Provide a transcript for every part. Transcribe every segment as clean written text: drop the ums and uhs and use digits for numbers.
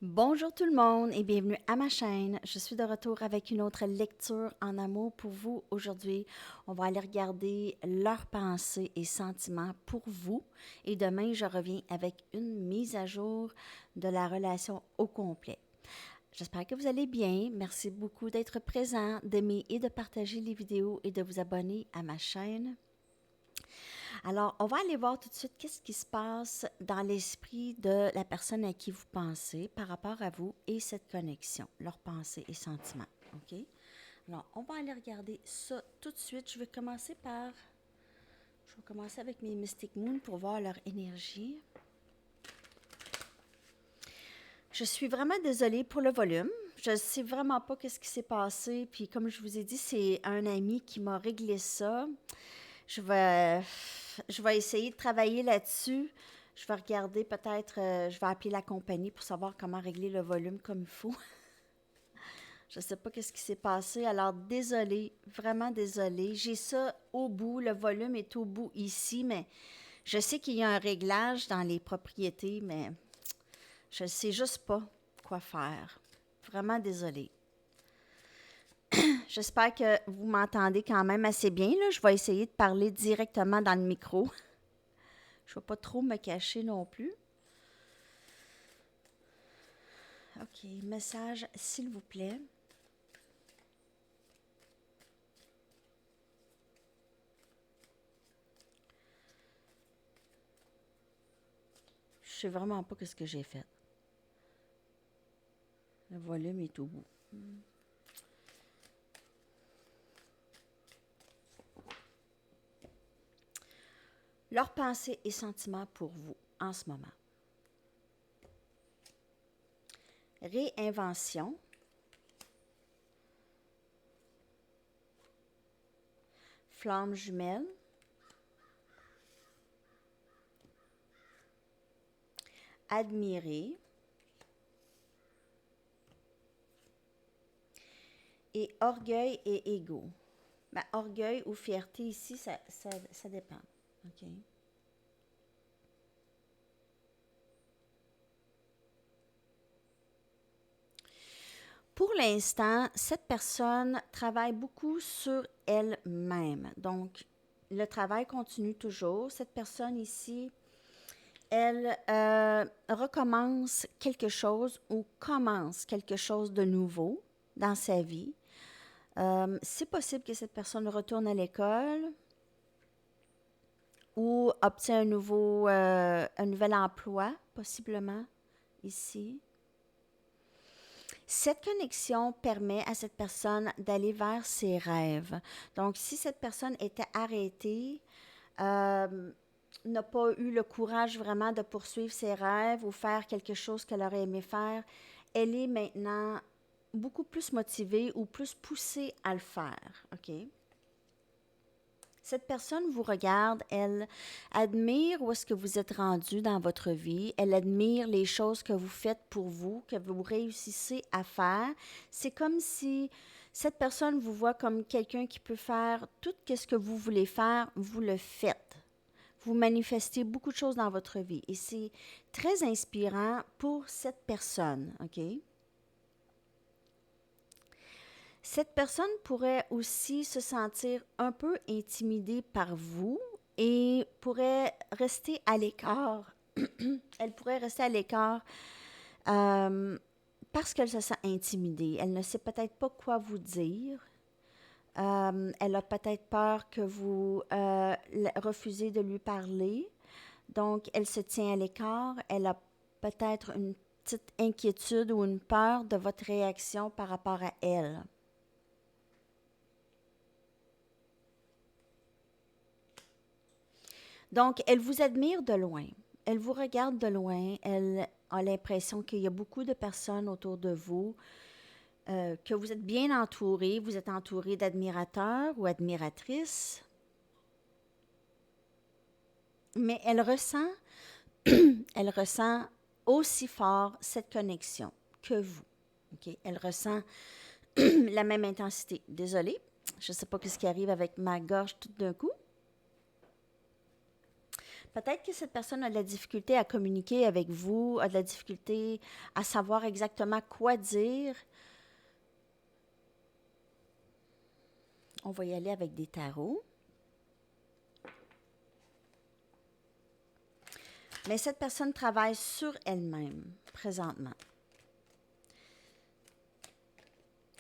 Bonjour tout le monde et bienvenue à ma chaîne. Je suis de retour avec une autre lecture en amour pour vous. Aujourd'hui, on va aller regarder leurs pensées et sentiments pour vous. Et demain, je reviens avec une mise à jour de la relation au complet. J'espère que vous allez bien. Merci beaucoup d'être présent, d'aimer et de partager les vidéos et de vous abonner à ma chaîne. Alors, on va aller voir tout de suite qu'est-ce qui se passe dans l'esprit de la personne à qui vous pensez par rapport à vous et cette connexion, leurs pensées et sentiments. OK? Alors, on va aller regarder ça tout de suite. Je vais commencer avec mes Mystic Moon pour voir leur énergie. Je suis vraiment désolée pour le volume. Je ne sais vraiment pas qu'est-ce qui s'est passé. Puis, comme je vous ai dit, c'est un ami qui m'a réglé ça. Je vais essayer de travailler là-dessus. Je vais regarder peut-être, je vais appeler la compagnie pour savoir comment régler le volume comme il faut. Je ne sais pas qu'est-ce qui s'est passé. Alors, désolée, vraiment désolée. J'ai ça au bout, le volume est au bout ici, mais je sais qu'il y a un réglage dans les propriétés, mais je ne sais juste pas quoi faire. Vraiment désolée. J'espère que vous m'entendez quand même assez bien. Là. Je vais essayer de parler directement dans le micro. Je ne vais pas trop me cacher non plus. OK, message, s'il vous plaît. Je sais vraiment pas ce que j'ai fait. Le volume est au bout. Leurs pensées et sentiments pour vous en ce moment. Réinvention. Flamme jumelle. Admirer. Et orgueil et ego. Ben, orgueil ou fierté ici, ça dépend. OK? Pour l'instant, cette personne travaille beaucoup sur elle-même. Donc, le travail continue toujours. Cette personne ici, elle recommence quelque chose ou commence quelque chose de nouveau dans sa vie. C'est possible que cette personne retourne à l'école ou obtient un nouvel emploi, possiblement, ici. Cette connexion permet à cette personne d'aller vers ses rêves. Donc, si cette personne était arrêtée, n'a pas eu le courage vraiment de poursuivre ses rêves ou faire quelque chose qu'elle aurait aimé faire, elle est maintenant beaucoup plus motivée ou plus poussée à le faire. OK? Cette personne vous regarde, elle admire où est-ce que vous êtes rendu dans votre vie, elle admire les choses que vous faites pour vous, que vous réussissez à faire. C'est comme si cette personne vous voit comme quelqu'un qui peut faire tout ce que vous voulez faire, vous le faites. Vous manifestez beaucoup de choses dans votre vie et c'est très inspirant pour cette personne, OK? Cette personne pourrait aussi se sentir un peu intimidée par vous et pourrait rester à l'écart. Elle pourrait rester à l'écart parce qu'elle se sent intimidée. Elle ne sait peut-être pas quoi vous dire. Elle a peut-être peur que vous refusez de lui parler. Donc, elle se tient à l'écart. Elle a peut-être une petite inquiétude ou une peur de votre réaction par rapport à elle. Donc, elle vous admire de loin. Elle vous regarde de loin. Elle a l'impression qu'il y a beaucoup de personnes autour de vous, que vous êtes bien entouré. Vous êtes entouré d'admirateurs ou admiratrices. Mais elle ressent aussi fort cette connexion que vous. Okay? Elle ressent la même intensité. Désolée, je ne sais pas ce qui arrive avec ma gorge tout d'un coup. Peut-être que cette personne a de la difficulté à communiquer avec vous, a de la difficulté à savoir exactement quoi dire. On va y aller avec des tarots. Mais cette personne travaille sur elle-même présentement.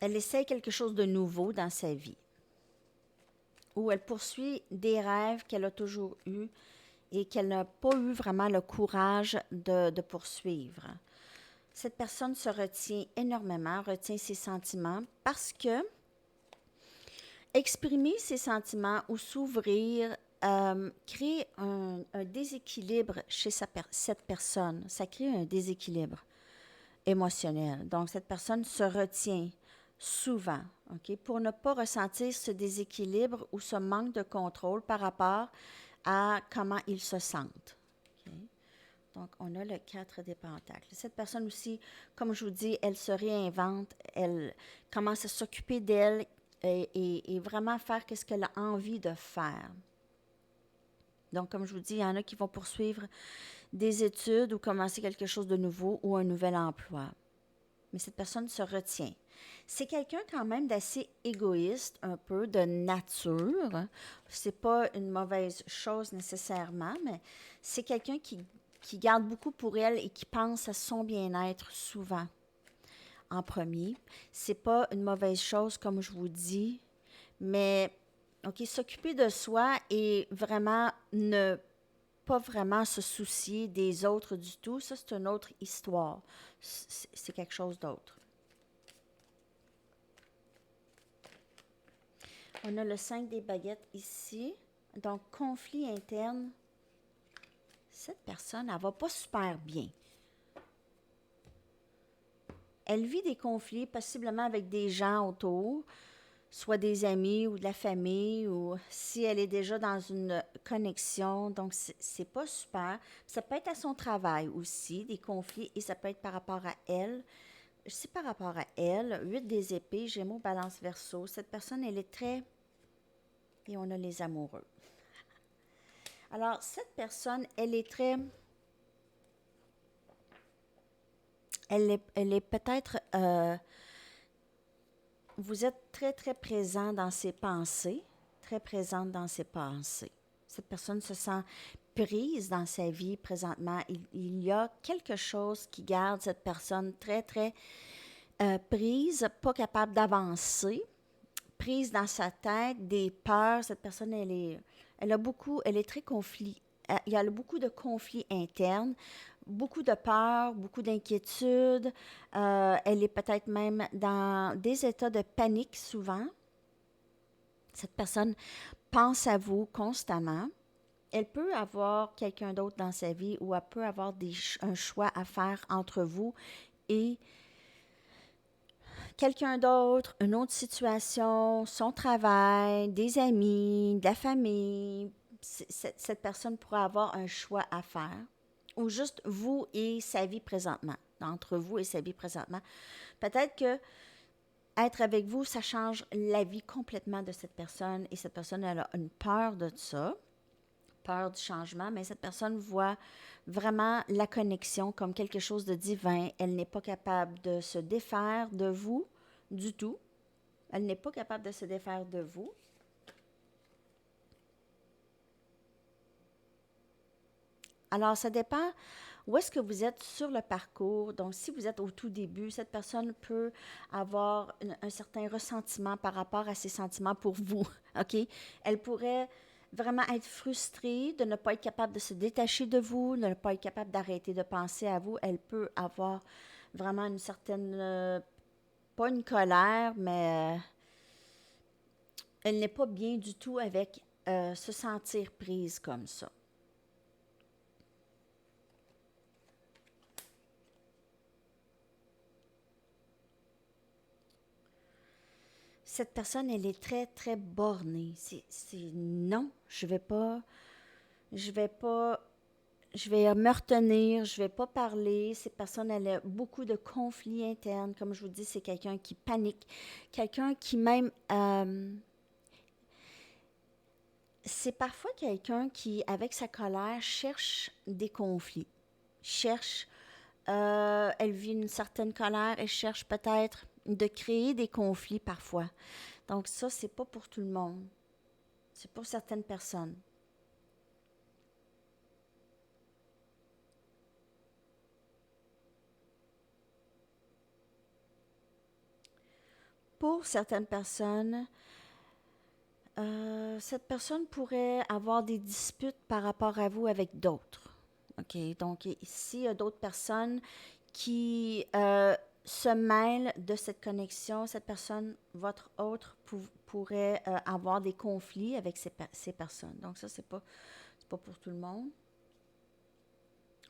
Elle essaie quelque chose de nouveau dans sa vie. Ou elle poursuit des rêves qu'elle a toujours eus et qu'elle n'a pas eu vraiment le courage de poursuivre. Cette personne se retient énormément, retient ses sentiments parce que exprimer ses sentiments ou s'ouvrir crée un déséquilibre chez cette personne. Ça crée un déséquilibre émotionnel. Donc, cette personne se retient souvent, OK, pour ne pas ressentir ce déséquilibre ou ce manque de contrôle par rapport à comment ils se sentent. OK? Donc, on a le 4 des pentacles. Cette personne aussi, comme je vous dis, elle se réinvente, elle commence à s'occuper d'elle et vraiment faire ce qu'elle a envie de faire. Donc, comme je vous dis, il y en a qui vont poursuivre des études ou commencer quelque chose de nouveau ou un nouvel emploi. Mais cette personne se retient. C'est quelqu'un quand même d'assez égoïste, un peu de nature. C'est pas une mauvaise chose nécessairement, mais c'est quelqu'un qui garde beaucoup pour elle et qui pense à son bien-être souvent en premier. C'est pas une mauvaise chose, comme je vous dis, mais OK, s'occuper de soi et vraiment ne pas vraiment se soucier des autres du tout, ça c'est une autre histoire. C'est quelque chose d'autre. On a le 5 des baguettes ici. Donc, conflit interne. Cette personne, elle ne va pas super bien. Elle vit des conflits, possiblement avec des gens autour, soit des amis ou de la famille, ou si elle est déjà dans une connexion. Donc, c'est pas super. Ça peut être à son travail aussi, des conflits, et ça peut être par rapport à elle. C'est par rapport à elle. 8 des épées, Gémeaux, Balance, Verseau. Cette personne, elle est très... Et on a les amoureux. Alors, cette personne, elle est très... Elle est peut-être... vous êtes très, très présent dans ses pensées, très présente dans ses pensées. Cette personne se sent prise dans sa vie présentement. Il y a quelque chose qui garde cette personne très, très prise, pas capable d'avancer, prise dans sa tête, des peurs. Cette personne, elle est très conflit. Il y a beaucoup de conflits internes, beaucoup de peur, beaucoup d'inquiétude. Elle est peut-être même dans des états de panique souvent. Cette personne pense à vous constamment. Elle peut avoir quelqu'un d'autre dans sa vie ou elle peut avoir un choix à faire entre vous et quelqu'un d'autre, une autre situation, son travail, des amis, de la famille. Cette personne pourrait avoir un choix à faire. Ou juste vous et sa vie présentement. Entre vous et sa vie présentement. Peut-être que être avec vous, ça change la vie complètement de cette personne. Et cette personne, elle a une peur de ça. Peur du changement. Mais cette personne voit vraiment la connexion comme quelque chose de divin. Elle n'est pas capable de se défaire de vous du tout. Elle n'est pas capable de se défaire de vous. Alors, ça dépend où est-ce que vous êtes sur le parcours. Donc, si vous êtes au tout début, cette personne peut avoir un certain ressentiment par rapport à ses sentiments pour vous. OK? Elle pourrait vraiment être frustrée de ne pas être capable de se détacher de vous, de ne pas être capable d'arrêter de penser à vous. Elle peut avoir vraiment une certaine, pas une colère, mais elle n'est pas bien du tout avec se sentir prise comme ça. Cette personne, elle est très, très bornée. Non, je vais pas, je vais me retenir, je vais pas parler. Cette personne, elle a beaucoup de conflits internes. Comme je vous dis, c'est quelqu'un qui panique, quelqu'un qui même c'est parfois quelqu'un qui, avec sa colère, cherche des conflits, cherche, elle vit une certaine colère et cherche peut-être de créer des conflits parfois. Donc ça, c'est pas pour tout le monde. C'est pour certaines personnes. Pour certaines personnes, cette personne pourrait avoir des disputes par rapport à vous avec d'autres. OK? Donc, ici, il y a d'autres personnes qui se mêlent de cette connexion. Cette personne, votre autre, pourrait avoir des conflits avec ces personnes. Donc, ça, c'est pas pour tout le monde.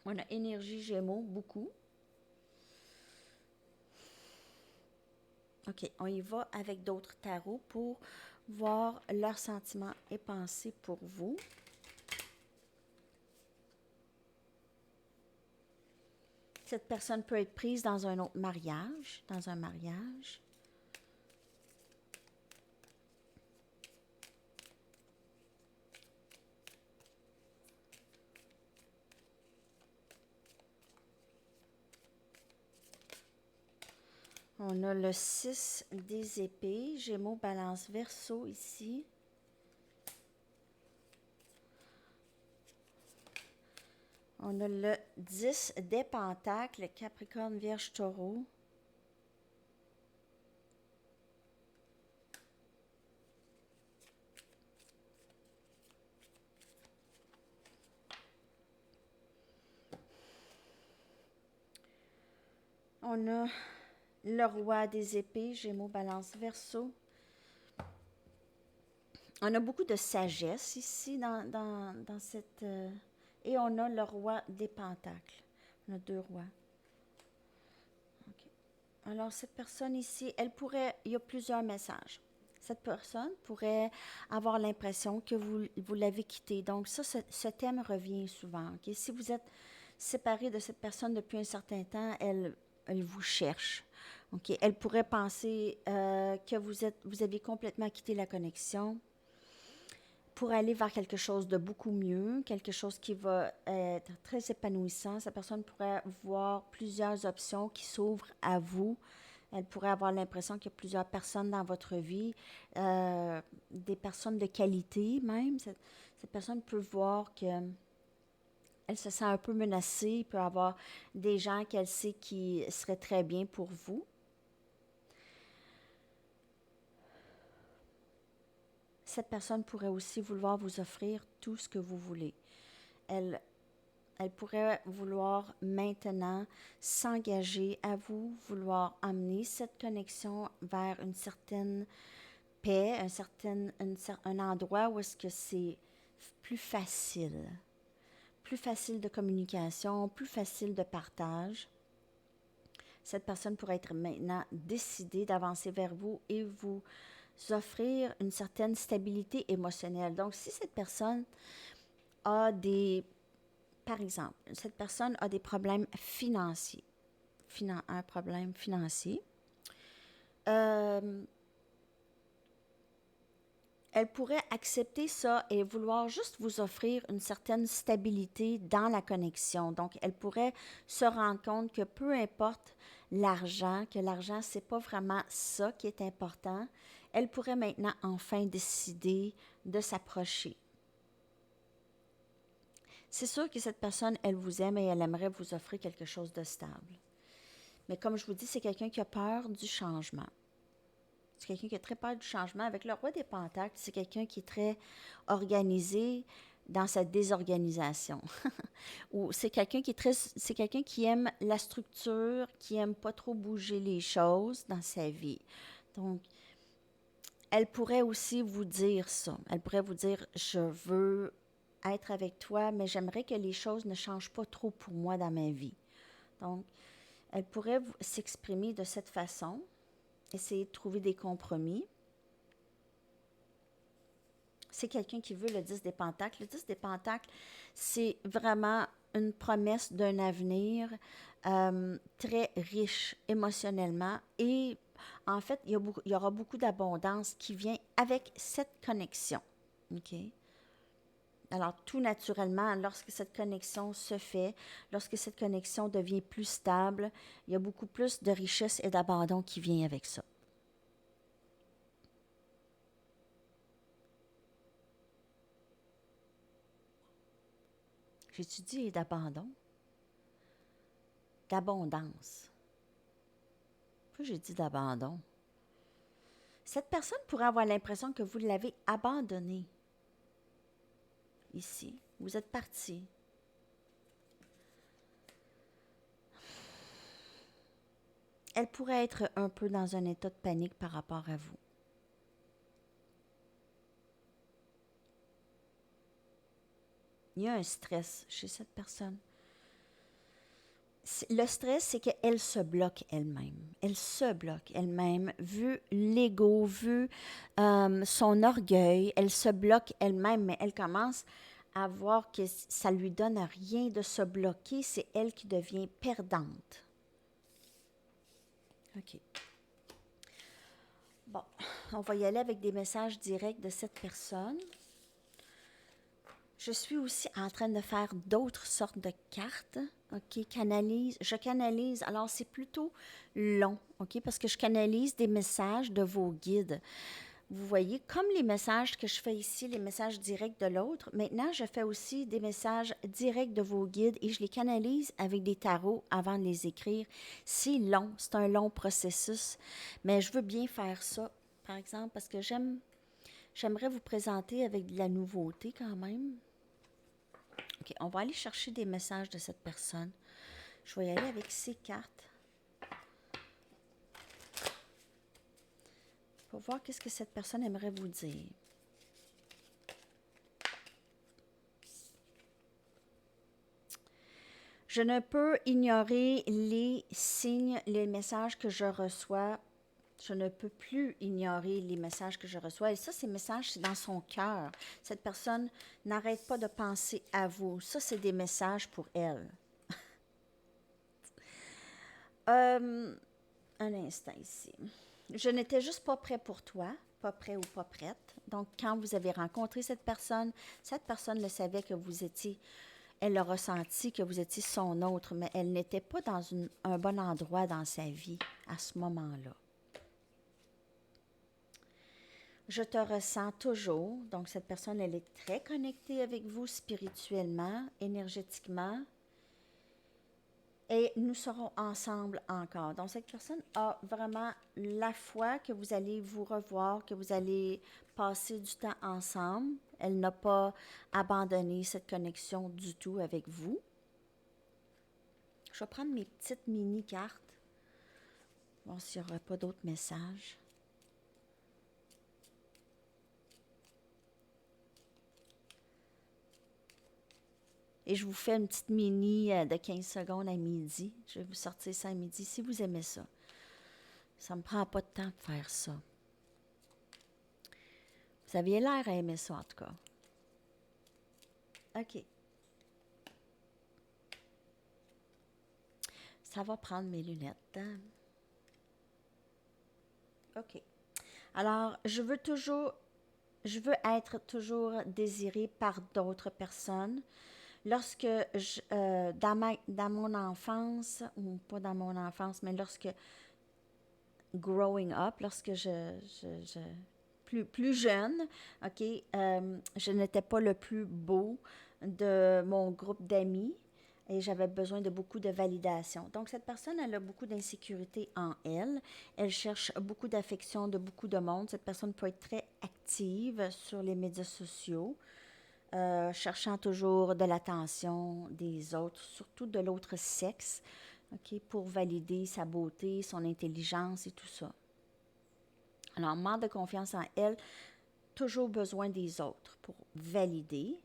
On a énergie Gémeaux, beaucoup. OK, on y va avec d'autres tarots pour voir leurs sentiments et pensées pour vous. Cette personne peut être prise dans un autre mariage, dans un mariage. On a le 6 des épées, Gémeaux, Balance, Verseau ici. On a le 10 des Pentacles, Capricorne, Vierge, Taureau. On a le Roi des épées, Gémeaux, Balance, Verseau. On a beaucoup de sagesse ici dans cette... et on a le Roi des Pentacles. On a deux rois. Alors, cette personne ici, elle pourrait, il y a plusieurs messages. Cette personne pourrait avoir l'impression que vous l'avez quittée. Donc, ça, ce thème revient souvent. Okay? Si vous êtes séparé de cette personne depuis un certain temps, elle vous cherche. Okay? Elle pourrait penser que vous avez complètement quitté la connexion pour aller vers quelque chose de beaucoup mieux, quelque chose qui va être très épanouissant. Cette personne pourrait voir plusieurs options qui s'ouvrent à vous. Elle pourrait avoir l'impression qu'il y a plusieurs personnes dans votre vie, des personnes de qualité même. Cette personne peut voir que elle se sent un peu menacée. Il peut y avoir des gens qu'elle sait qui seraient très bien pour vous. Cette personne pourrait aussi vouloir vous offrir tout ce que vous voulez. Elle, elle pourrait vouloir maintenant s'engager à vous, vouloir amener cette connexion vers une certaine paix, un endroit où est-ce que c'est plus facile de communication, plus facile de partage. Cette personne pourrait être maintenant décidée d'avancer vers vous et vous offrir une certaine stabilité émotionnelle. Donc, si cette personne a par exemple, cette personne a des problèmes financiers, un problème financier, elle pourrait accepter ça et vouloir juste vous offrir une certaine stabilité dans la connexion. Donc, elle pourrait se rendre compte que peu importe l'argent, que l'argent, c'est pas vraiment ça qui est important, elle pourrait maintenant enfin décider de s'approcher. C'est sûr que cette personne, elle vous aime et elle aimerait vous offrir quelque chose de stable. Mais comme je vous dis, c'est quelqu'un qui a peur du changement. C'est quelqu'un qui a très peur du changement. Avec le roi des Pentacles, c'est quelqu'un qui est très organisé dans sa désorganisation. Ou c'est quelqu'un c'est quelqu'un qui aime la structure, qui aime pas trop bouger les choses dans sa vie. Donc, elle pourrait aussi vous dire ça. Elle pourrait vous dire, je veux être avec toi, mais j'aimerais que les choses ne changent pas trop pour moi dans ma vie. Donc, elle pourrait s'exprimer de cette façon, essayer de trouver des compromis. C'est quelqu'un qui veut le 10 des Pentacles. Le 10 des Pentacles, c'est vraiment une promesse d'un avenir très riche émotionnellement et en fait, il y aura beaucoup d'abondance qui vient avec cette connexion. OK? Alors, tout naturellement, lorsque cette connexion se fait, lorsque cette connexion devient plus stable, il y a beaucoup plus de richesse et d'abandon qui vient avec ça. J'ai-tu dit d'abandon? D'abondance. Pourquoi j'ai dit d'abandon? Cette personne pourrait avoir l'impression que vous l'avez abandonné. Ici, vous êtes parti. Elle pourrait être un peu dans un état de panique par rapport à vous. Il y a un stress chez cette personne. Le stress, c'est qu'elle se bloque elle-même. Elle se bloque elle-même, vu l'ego, vu son orgueil. Elle se bloque elle-même, mais elle commence à voir que ça lui donne rien de se bloquer. C'est elle qui devient perdante. OK. Bon, on va y aller avec des messages directs de cette personne. Je suis aussi en train de faire d'autres sortes de cartes, OK, je canalise, alors c'est plutôt long, OK, parce que je canalise des messages de vos guides. Vous voyez, comme les messages que je fais ici, les messages directs de l'autre, maintenant, je fais aussi des messages directs de vos guides et je les canalise avec des tarots avant de les écrire. C'est long, c'est un long processus, mais je veux bien faire ça, par exemple, parce que j'aimerais vous présenter avec de la nouveauté quand même. OK, on va aller chercher des messages de cette personne. Je vais y aller avec ces cartes pour voir qu'est-ce que cette personne aimerait vous dire. Je ne peux ignorer les signes, les messages que je reçois. Je ne peux plus ignorer les messages que je reçois. Et ça, ces messages, c'est dans son cœur. Cette personne n'arrête pas de penser à vous. Ça, c'est des messages pour elle. Un instant ici. Je n'étais juste pas prêt pour toi, pas prêt ou pas prête. Donc, quand vous avez rencontré cette personne le savait que vous étiez, elle a ressenti que vous étiez son autre, mais elle n'était pas dans un bon endroit dans sa vie à ce moment-là. Je te ressens toujours. Donc, cette personne, elle est très connectée avec vous spirituellement, énergétiquement. Et nous serons ensemble encore. Donc, cette personne a vraiment la foi que vous allez vous revoir, que vous allez passer du temps ensemble. Elle n'a pas abandonné cette connexion du tout avec vous. Je vais prendre mes petites mini-cartes. Voir s'il n'y aura pas d'autres messages. Et je vous fais une petite mini de 15 secondes à midi. Je vais vous sortir ça à midi si vous aimez ça. Ça ne me prend pas de temps de faire ça. Vous aviez l'air à aimer ça, en tout cas. OK. Ça va prendre mes lunettes. OK. Alors, je veux être toujours désirée par d'autres personnes. Lorsque, dans mon enfance, ou pas dans mon enfance, mais lorsque, growing up, lorsque plus jeune, OK, je n'étais pas le plus beau de mon groupe d'amis et j'avais besoin de beaucoup de validation. Donc, cette personne, elle a beaucoup d'insécurité en elle. Elle cherche beaucoup d'affection de beaucoup de monde. Cette personne peut être très active sur les médias sociaux. Cherchant toujours de l'attention des autres, surtout de l'autre sexe, OK, pour valider sa beauté, son intelligence et tout ça. Alors, manque de confiance en elle, toujours besoin des autres pour valider.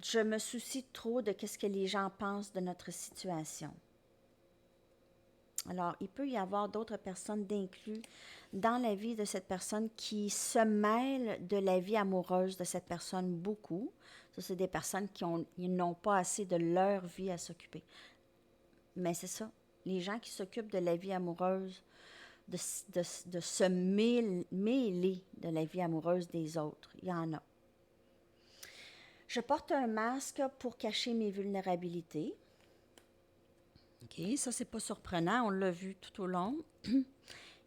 Je me soucie trop de ce que les gens pensent de notre situation. Alors, il peut y avoir d'autres personnes d'inclus dans la vie de cette personne qui se mêlent de la vie amoureuse de cette personne beaucoup. Ça, c'est des personnes ils n'ont pas assez de leur vie à s'occuper. Mais c'est ça, les gens qui s'occupent de la vie amoureuse, de se mêler de la vie amoureuse des autres, il y en a. Je porte un masque pour cacher mes vulnérabilités. OK, ça, c'est pas surprenant. On l'a vu tout au long.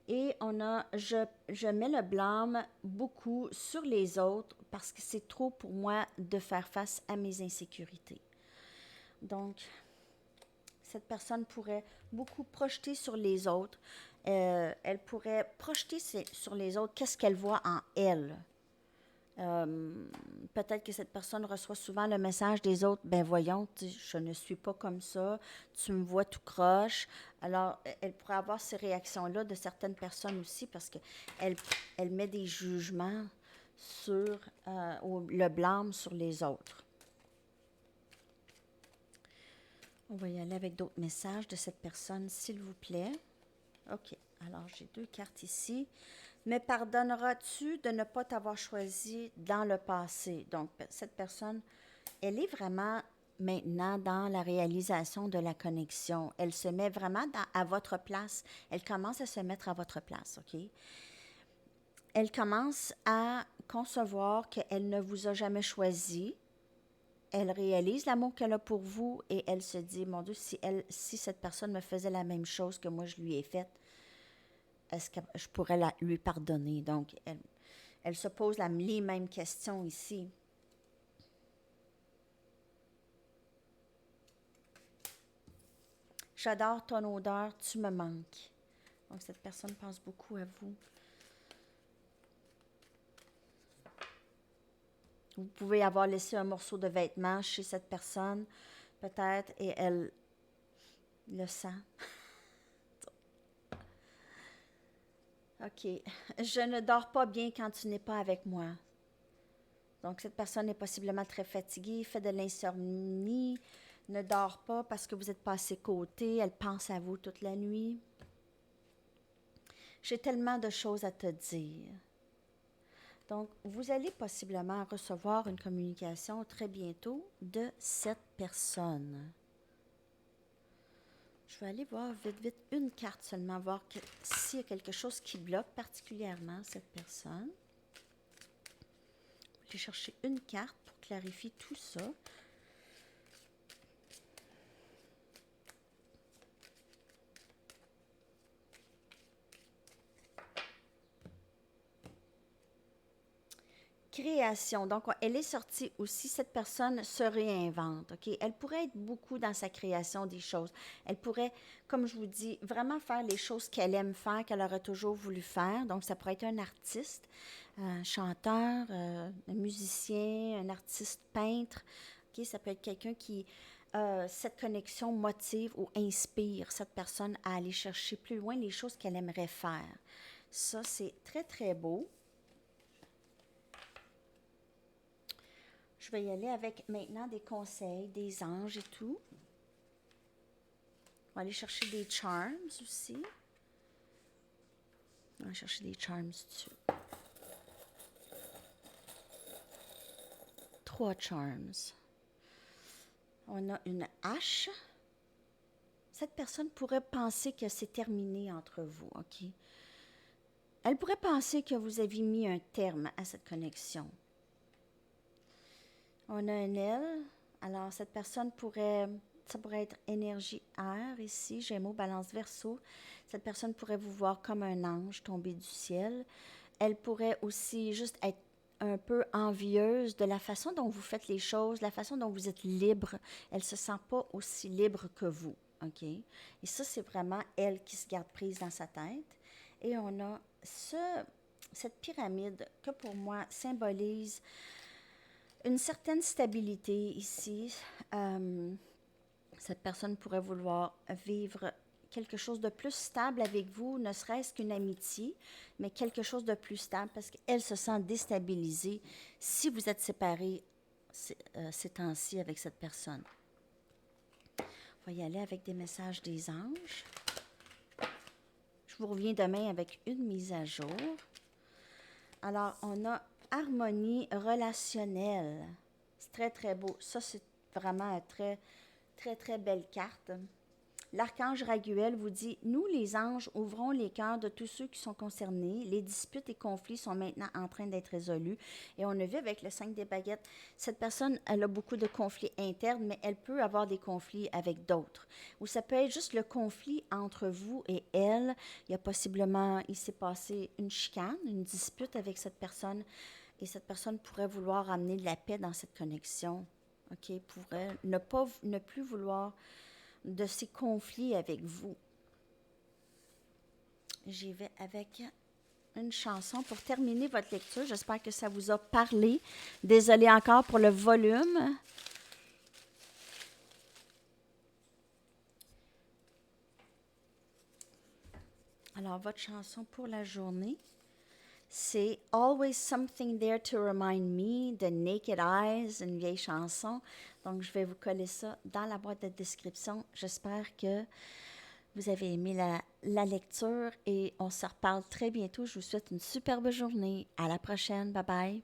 Et je mets le blâme beaucoup sur les autres parce que c'est trop pour moi de faire face à mes insécurités. Donc, cette personne pourrait beaucoup projeter sur les autres. Elle pourrait projeter sur les autres qu'est-ce qu'elle voit en elle. Peut-être que cette personne reçoit souvent le message des autres, ben voyons, je ne suis pas comme ça, tu me vois tout croche. Alors, elle pourrait avoir ces réactions-là de certaines personnes aussi parce qu'elle met des jugements sur le blâme sur les autres. On va y aller avec d'autres messages de cette personne, s'il vous plaît. OK, alors j'ai 2 cartes ici. Me pardonneras-tu de ne pas t'avoir choisi dans le passé? Donc, cette personne, elle est vraiment maintenant dans la réalisation de la connexion. Elle se met vraiment à votre place. Elle commence à se mettre à votre place, OK? Elle commence à concevoir qu'elle ne vous a jamais choisi. Elle réalise l'amour qu'elle a pour vous et elle se dit, mon Dieu, si cette personne me faisait la même chose que moi je lui ai faite, est-ce que je pourrais lui pardonner? Donc, elle se pose les mêmes questions ici. J'adore ton odeur, tu me manques. Donc, cette personne pense beaucoup à vous. Vous pouvez avoir laissé un morceau de vêtement chez cette personne, peut-être, et elle le sent. OK. Je ne dors pas bien quand tu n'es pas avec moi. Donc, cette personne est possiblement très fatiguée, fait de l'insomnie, ne dort pas parce que vous êtes pas à ses côtés, elle pense à vous toute la nuit. J'ai tellement de choses à te dire. Donc, vous allez possiblement recevoir une communication très bientôt de cette personne. Je vais aller voir vite une carte seulement, voir s'il y a quelque chose qui bloque particulièrement cette personne. Je vais chercher une carte pour clarifier tout ça. Création. Donc, elle est sortie aussi. Cette personne se réinvente. OK? Elle pourrait être beaucoup dans sa création des choses. Elle pourrait, comme je vous dis, vraiment faire les choses qu'elle aime faire, qu'elle aurait toujours voulu faire. Donc, ça pourrait être un artiste, un chanteur, un musicien, un artiste peintre. OK? Ça peut être quelqu'un qui, cette connexion motive ou inspire cette personne à aller chercher plus loin les choses qu'elle aimerait faire. Ça, c'est très, très beau. Je vais y aller avec maintenant des conseils, des anges et tout. On va aller chercher des charms aussi. On va chercher des charms dessus. 3 charms. On a une hache. Cette personne pourrait penser que c'est terminé entre vous, OK? Elle pourrait penser que vous aviez mis un terme à cette connexion. On a un aile. Alors, cette personne ça pourrait être énergie air ici, Gémeaux, Balance, Verseau. Cette personne pourrait vous voir comme un ange tombé du ciel. Elle pourrait aussi juste être un peu envieuse de la façon dont vous faites les choses, la façon dont vous êtes libre. Elle ne se sent pas aussi libre que vous, OK? Et ça, c'est vraiment elle qui se garde prise dans sa tête. Et on a cette pyramide que pour moi symbolise une certaine stabilité ici. Cette personne pourrait vouloir vivre quelque chose de plus stable avec vous, ne serait-ce qu'une amitié, mais quelque chose de plus stable parce qu'elle se sent déstabilisée si vous êtes séparés ces temps-ci avec cette personne. On va y aller avec des messages des anges. Je vous reviens demain avec une mise à jour. Alors, on a harmonie relationnelle. C'est très, très beau. Ça, c'est vraiment une très, très, très belle carte. L'archange Raguel vous dit, nous les anges ouvrons les cœurs de tous ceux qui sont concernés. Les disputes et conflits sont maintenant en train d'être résolus. Et on a vu avec le 5 des baguettes, cette personne, elle a beaucoup de conflits internes, mais elle peut avoir des conflits avec d'autres. Ou ça peut être juste le conflit entre vous et elle. Il y a possiblement, il s'est passé une chicane, une dispute avec cette personne. Et cette personne pourrait vouloir amener de la paix dans cette connexion. OK? Pourrait ne plus vouloir de ces conflits avec vous. J'y vais avec une chanson pour terminer votre lecture. J'espère que ça vous a parlé. Désolée encore pour le volume. Alors, votre chanson pour la journée, c'est Always Something There to Remind Me de Naked Eyes, une vieille chanson. Donc, je vais vous coller ça dans la boîte de description. J'espère que vous avez aimé la lecture et on se reparle très bientôt. Je vous souhaite une superbe journée. À la prochaine. Bye bye.